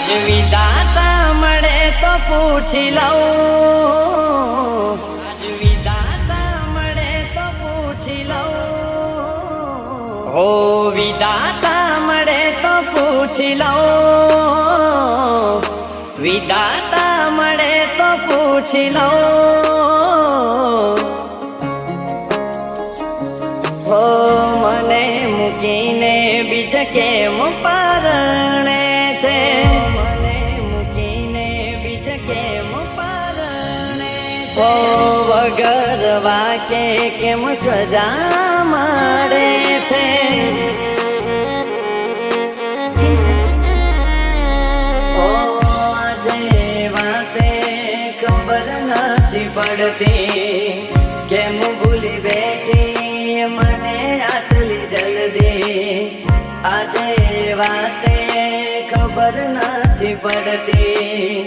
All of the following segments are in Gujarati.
આજ વિધાતા મળે તો પૂછી લઉં, આજ વિધાતા મળે તો પૂછી લઉં, હો વિધાતા મળે તો પૂછી લઉં, વિધાતા મળે તો પૂછી લઉં, હો મને મૂકીને બીજ કેમ પરણે છે, મને મૂકીને બીજ કેમ પરણે છે, વગર વાકે કેમ સજા મળે છે, આજે વાતે ખબર નથી પડતી કેમ ભૂલી બેઠી મને આટલી જલ્દી, આજે વાતે ખબર નથી પડતી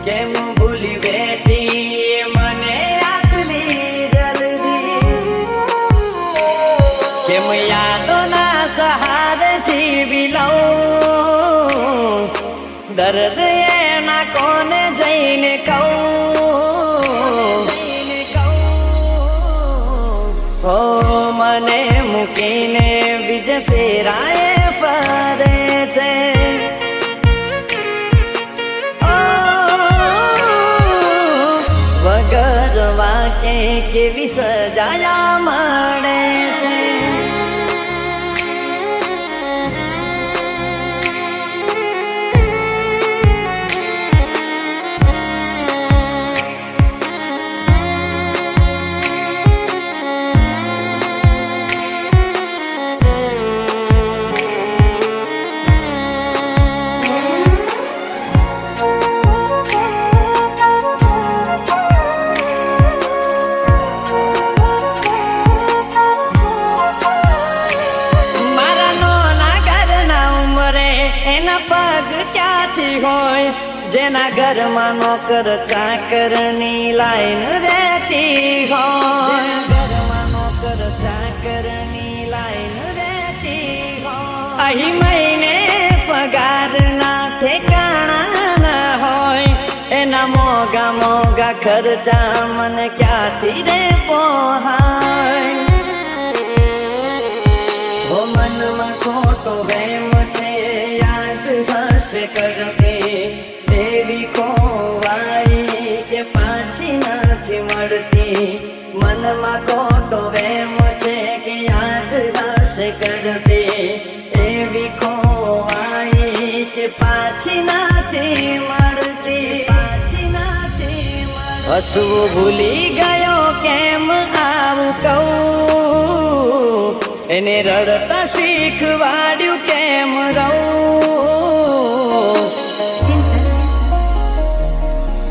કેમ ભૂલી બેઠી મને આટલી જલ્દી, કેમ યાદોના સહારે જીવી લઉં, દર્દ એના કોને જઈને કહું, હો મને મૂકીને બીજ ફેરાએ ફરે છે, વગર વાકે કેવી સજાયા મળે છે, એના પગ ક્યાંથી હોય જેના ઘરમાં નોકર ચાકરની લાઈન રહેતી હોય, ઘરમાં નોકર ચાકરની લાઈન રહેતી હોય, અહીં મહિને પગારના ઠેકાણા ના હોય, એના મોગા મોગા ખર્ચા મને ક્યાંથી રે પોહાય, હો મનમાં ખોટો વેમ છે યાદ હશે કરતી, દેવી ખોવાઈ કે પાછી નથી મળતી, મનમાં ખોટો વેમ છે કે યાદ હશે કરતી, દેવી ખોવાઈ કે પાછી નથી મળતી, પાછી નથી મળતી, હસવું ભૂલી ગયો કેમ આવું કહું, એને રડતા શીખવાડ્યું કેમ રહું,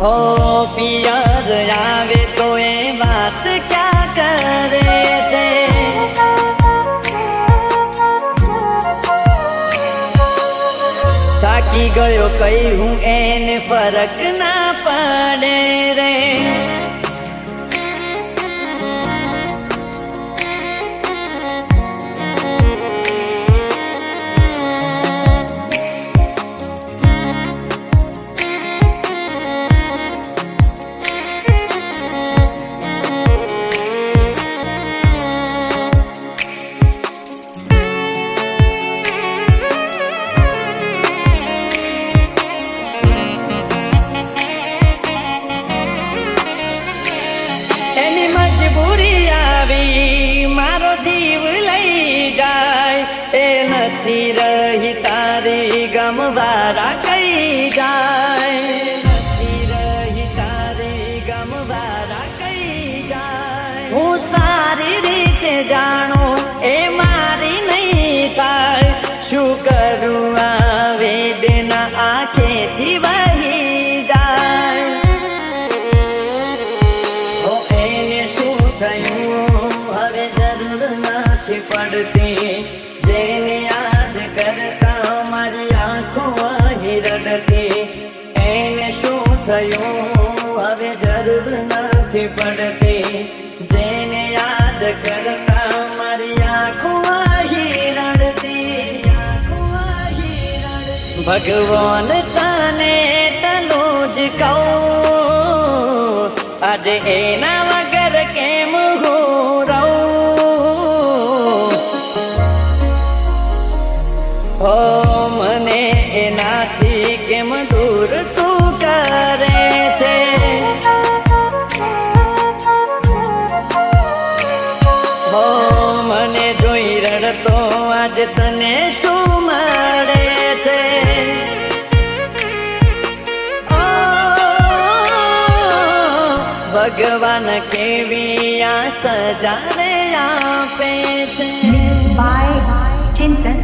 હો પિયર આવે તો એ વાત ક્યાં કરે છે, થાકી ગયો કઈ હું એને ફરક ના પડે રે, મજબૂરી આવી મારો જીવ લઈ જાય, એ નથી રહી તારી ગમવારા કઈ જાય, નથી રહી તારી ગમવારા કઈ જાય, હું સારી રીતે જાણું એ મારી નહીં થાય, શું કરું આ વેદના આંખેથી વહી જાય, હવે જરૂર નથી પડતી જેને યાદ કરતા મારી આંખો અહીં રડતી, એને શું થયું હવે જરૂર નથી પડતી જેને યાદ કરતા મારી આંખો અહીં રડતી, ભગવાન તને એટલું જ કહું, આજે એના વગર કેમ હું રહું? હો મને એનાથી કેમ દૂર તું કરે છે? હો મને જોઈ રડતો આજ તને શું મળે છે? ભગવાન કેવી આ સજાને આપે છે. Mixed by Chintan